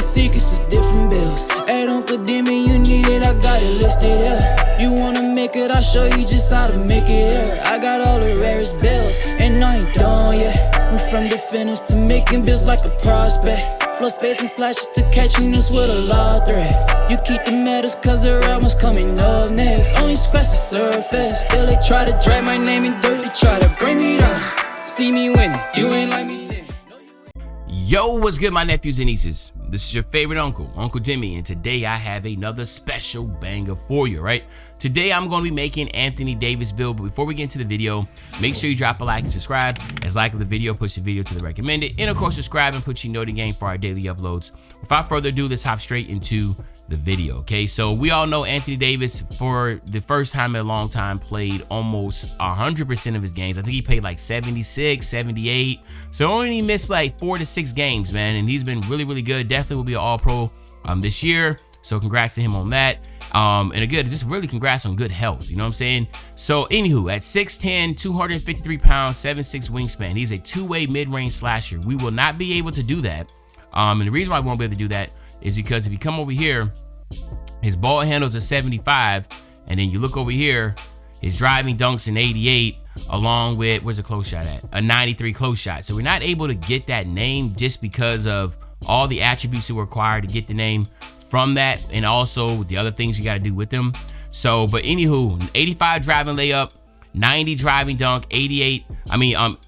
secrets of different bills. At Uncle Demi, you need it, I got it listed here. You wanna make it, I'll show you just how to make it here. I got all the rarest bills, and I ain't done yet. Went from the finish to making bills like a prospect. Flow space and slashes to catching us with a lot of threat. You keep the medals cause the right one's coming up next. Only scratch the surface, still they try to drag my name in dirt. They try to bring me down, see me winning, you ain't like me then. Yo, what's good, my nephews and nieces? This is your favorite uncle, Uncle Demi, and today I have another special banger for you, right? Today I'm going to be making Anthony Davis build, but before we get into the video, make sure you drop a like and subscribe, as like of the video push the video to the recommended, and of course subscribe and put your note in game for our daily uploads. Without further ado, let's hop straight into the video, okay? So we all know Anthony Davis, for the first time in a long time, played almost 100% of his games. I think he played like 76, 78, so only missed like 4 to 6 games, man, and he's been really good. Definitely will be an all-pro this year, so congrats to him on that. And again, just really congrats on good health, you know what I'm saying? So anywho, at 6'10", 253 pounds, 7'6" wingspan, he's a two-way mid-range slasher. We will not be able to do that, and the reason why we won't be able to do that is because if you come over here, his ball handles are 75, and then you look over here, his driving dunks an 88, along with, where's the close shot at? A 93 close shot. So we're not able to get that name just because of all the attributes that were required to get the name from that, and also the other things you got to do with them. So, but anywho, 85 driving layup, 90 driving dunk,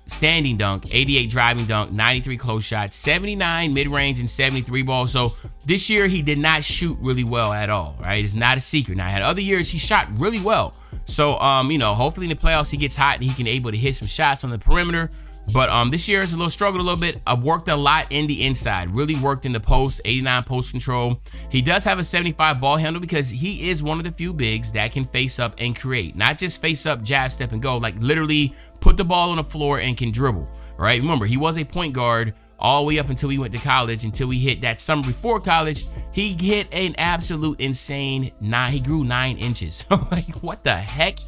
standing dunk, 88 driving dunk, 93 close shot, 79 mid-range, and 73 ball. So this year he did not shoot really well at all, right? It's not a secret. Now, I had other years he shot really well. So, you know, hopefully in the playoffs he gets hot and he can able to hit some shots on the perimeter. But this year is struggled a little bit. I've worked a lot in the inside, really worked in the post, 89 post control. He does have a 75 ball handle because he is one of the few bigs that can face up and create, not just face up, jab, step, and go, like literally put the ball on the floor and can dribble, right? Remember, he was a point guard all the way up until he went to college, until he hit that summer before college. He hit an absolute insane he grew 9 inches. Like, what the heck?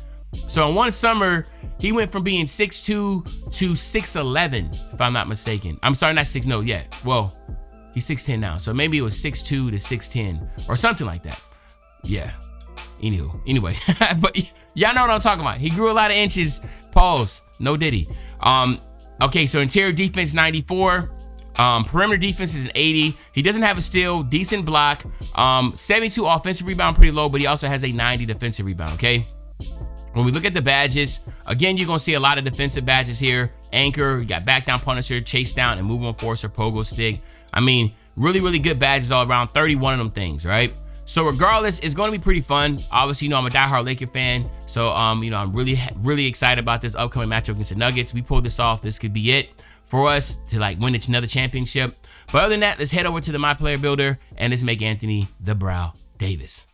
So in one summer, he went from being 6'2" to 6'11", if I'm not mistaken. I'm sorry, not 6, no, yeah. Well, he's 6'10" now, so maybe it was 6'2" to 6'10", or something like that. Yeah, anyway, but y'all know what I'm talking about. He grew a lot of inches, pause, no diddy. Okay, so interior defense, 94. Perimeter defense is an 80. He doesn't have a steal, decent block. 72 offensive rebound, pretty low, but he also has a 90 defensive rebound, okay? When we look at the badges, again, you're going to see a lot of defensive badges here. Anchor, you got back down punisher, chase down, and move on forcer, pogo stick. I mean, really good badges all around, 31 of them things, right? So regardless, it's going to be pretty fun. Obviously, you know, I'm a diehard Laker fan. So, you know, I'm really excited about this upcoming matchup against the Nuggets. We pulled this off. This could be it for us to like win another championship. But other than that, let's head over to the My Player Builder and let's make Anthony the Brow Davis.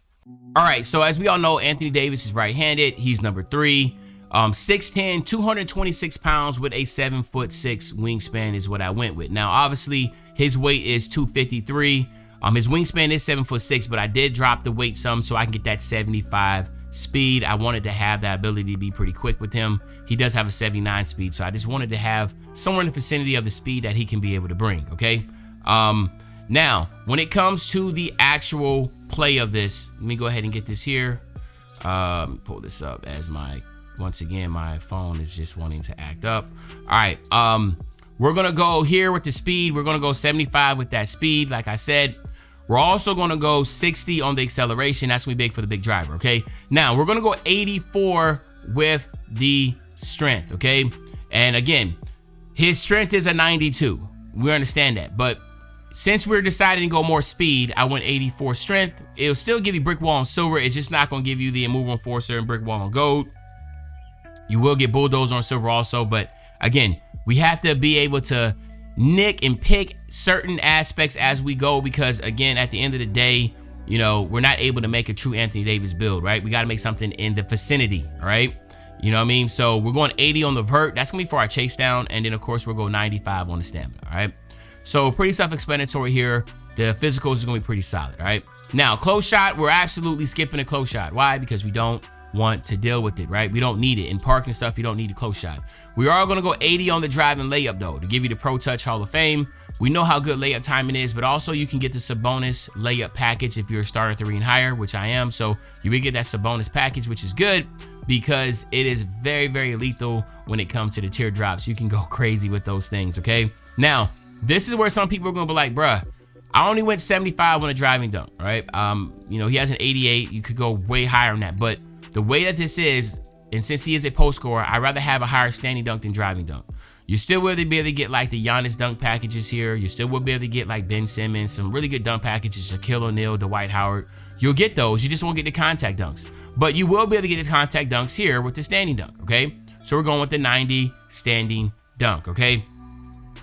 All right, so as we all know, Anthony Davis is right-handed. He's number 3, 6'10", 226 pounds with a 7'6" wingspan is what I went with. Now, obviously, his weight is 253. His wingspan is 7'6", but I did drop the weight some so I can get that 75 speed. I wanted to have that ability to be pretty quick with him. He does have a 79 speed, so I just wanted to have somewhere in the vicinity of the speed that he can be able to bring, okay? Now, when it comes to the actual play of this, let me go ahead and get this here. Pull this up as once again, my phone is just wanting to act up. All right, we're gonna go here with the speed. We're gonna go 75 with that speed, like I said. We're also gonna go 60 on the acceleration. That's gonna be big for the big driver, okay? Now, we're gonna go 84 with the strength, okay? And again, his strength is a 92. We understand that, but since we're deciding to go more speed, I went 84 strength. It'll still give you brick wall and silver. It's just not going to give you the move on forcer and brick wall and gold. You will get bulldozer on silver also, but again, we have to be able to nick and pick certain aspects as we go, because again, at the end of the day, you know, we're not able to make a true Anthony Davis build, right? We got to make something in the vicinity, all right? You know what I mean? So we're going 80 on the vert. That's going to be for our chase down. And then, of course, we'll go 95 on the stamina, all right? So pretty self-explanatory here. The physicals is going to be pretty solid, all right? Now, close shot, we're absolutely skipping a close shot. Why? Because we don't want to deal with it, right? We don't need it. In park and stuff, you don't need a close shot. We are going to go 80 on the drive and layup, though, to give you the Pro Touch Hall of Fame. We know how good layup timing is, but also you can get the Sabonis layup package if you're a starter 3 and higher, which I am. So you will get that Sabonis package, which is good because it is very, very lethal when it comes to the teardrops. You can go crazy with those things, okay? Now, this is where some people are gonna be like, bruh, I only went 75 on a driving dunk, right? You know, he has an 88. You could go way higher on that, but the way that this is, and since he is a post scorer, I'd rather have a higher standing dunk than driving dunk. You still will be able to get like the Giannis dunk packages here. You still will be able to get like Ben Simmons, some really good dunk packages, Shaquille O'Neal, Dwight Howard. You'll get those. You just won't get the contact dunks. But you will be able to get the contact dunks here with the standing dunk, okay? So we're going with the 90 standing dunk, okay?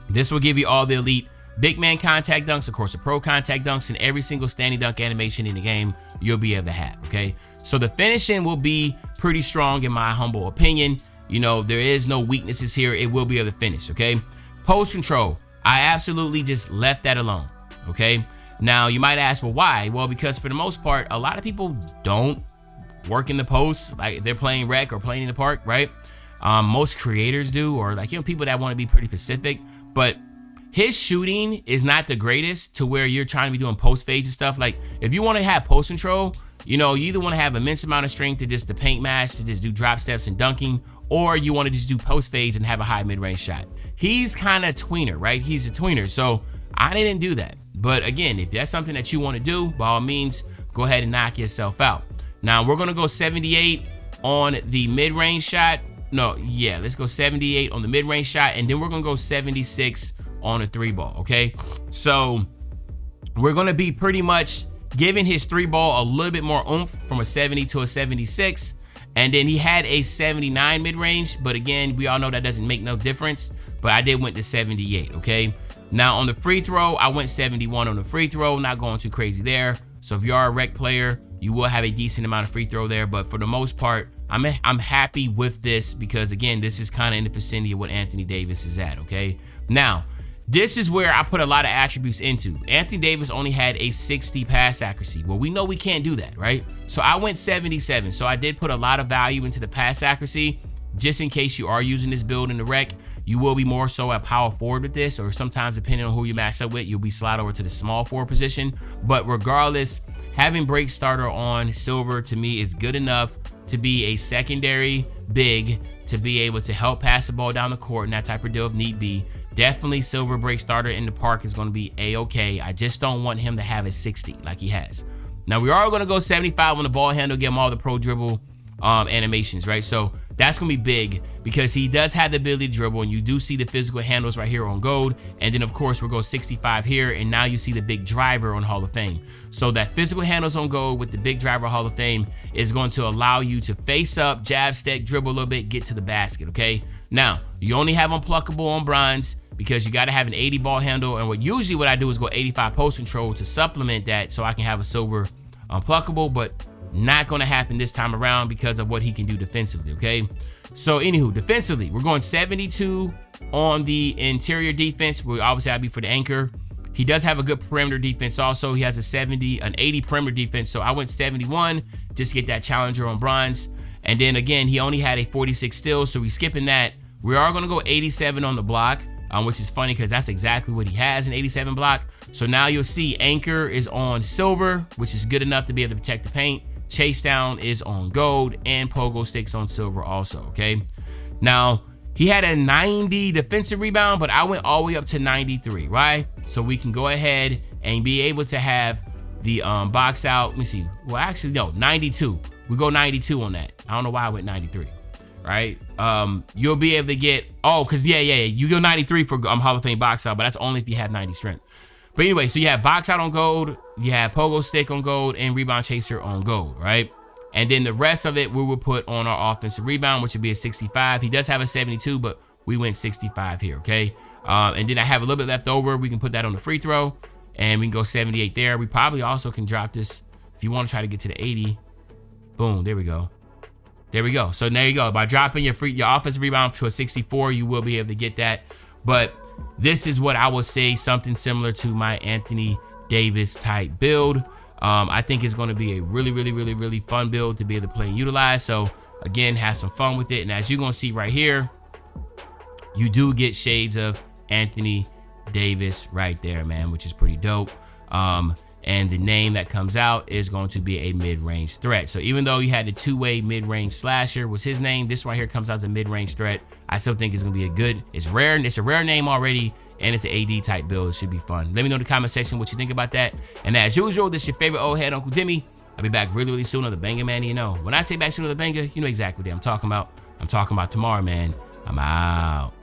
This will give you all the elite big man contact dunks, of course, the pro contact dunks, and every single standing dunk animation in the game you'll be able to have, okay? So the finishing will be pretty strong in my humble opinion. You know, there is no weaknesses here. It will be able to finish, okay? Post control, I absolutely just left that alone, okay? Now, you might ask, well, why? Well, because for the most part, a lot of people don't work in the post, like they're playing rec or playing in the park, right? Most creators do, or like, you know, people that want to be pretty specific, but his shooting is not the greatest to where you're trying to be doing post fades and stuff. Like, if you want to have post control, you know, you either want to have immense amount of strength to just the paint match, to just do drop steps and dunking, or you want to just do post fades and have a high mid-range shot. He's kind of tweener, right? He's a tweener, so I didn't do that. But again, if that's something that you want to do, by all means, go ahead and knock yourself out. Now, we're going to go 78 on the mid-range shot. No, yeah, let's go 78 on the mid-range shot, and then we're going to go 76 on a 3-ball, okay? So we're going to be pretty much giving his 3-ball a little bit more oomph from a 70 to a 76. And then he had a 79 mid-range, but again, we all know that doesn't make no difference. But I did went to 78, okay? Now on the free throw, I went 71 on the free throw, not going too crazy there. So if you are a rec player, you will have a decent amount of free throw there. But for the most part, I'm happy with this because again, this is kind of in the vicinity of what Anthony Davis is at, okay? Now, this is where I put a lot of attributes into. Anthony Davis only had a 60 pass accuracy. Well, we know we can't do that, right? So I went 77. So I did put a lot of value into the pass accuracy. Just in case you are using this build in the rec, you will be more so at power forward with this, or sometimes depending on who you match up with, you'll be slide over to the small forward position. But regardless, having break starter on silver to me is good enough to be a secondary big, to be able to help pass the ball down the court and that type of deal if need be. Definitely silver break starter in the park is going to be a-okay. I just don't want him to have a 60 like he has. Now we are going to go 75 on the ball handle, get him all the pro dribble animations, right? So that's going to be big because he does have the ability to dribble, and you do see the physical handles right here on gold. And then of course we'll go 65 here, and now you see the big driver on Hall of Fame. So that physical handles on gold with the big driver Hall of Fame is going to allow you to face up, jab, step, dribble a little bit, get to the basket, okay? Now, you only have unpluckable on bronze because you got to have an 80 ball handle, and what I do is go 85 post control to supplement that so I can have a silver unpluckable, but not going to happen this time around because of what he can do defensively, okay? So anywho, defensively, we're going 72 on the interior defense. We obviously have to be for the anchor. He does have a good perimeter defense also. He has an 80 perimeter defense, so I went 71 just to get that challenger on bronze. And then again, he only had a 46 steals, so we're skipping that. We are going to go 87 on the block, which is funny because that's exactly what he has, an 87 block. So now you'll see anchor is on silver, which is good enough to be able to protect the paint. Chase down is on gold, and pogo sticks on silver also, okay? Now, he had a 90 defensive rebound, but I went all the way up to 93, right? So we can go ahead and be able to have the box out. Let me see. Well, actually, no, 92. We go 92 on that. I don't know why I went 93, right? You'll be able to get, because you go 93 for Hall of Fame box out, but that's only if you have 90 strength. But anyway, so you have box out on gold, you have pogo stick on gold, and rebound chaser on gold, right? And then the rest of it we will put on our offensive rebound, which would be a 65. He does have a 72, but we went 65 here, okay? And then I have a little bit left over. We can put that on the free throw, and we can go 78 there. We probably also can drop this if you want to try to get to the 80. Boom, there we go. There we go. So there you go. By dropping your offensive rebound to a 64, you will be able to get that. But this is what I would say, something similar to my Anthony Davis type build. I think it's going to be a really fun build to be able to play and utilize. So again, have some fun with it. And as you're going to see right here, you do get shades of Anthony Davis right there, man, which is pretty dope. And the name that comes out is going to be a mid-range threat. So even though you had the two-way mid-range slasher was his name, this right here comes out as a mid-range threat. I still think it's gonna be it's a rare name already, and it's an AD type build. It should be fun. Let me know in the comment section what you think about that. And as usual, this is your favorite old head, Uncle Demi. I'll be back really, really soon on the Banger Man. You know, when I say back soon on the Banger, you know exactly what I'm talking about. I'm talking about tomorrow, man. I'm out.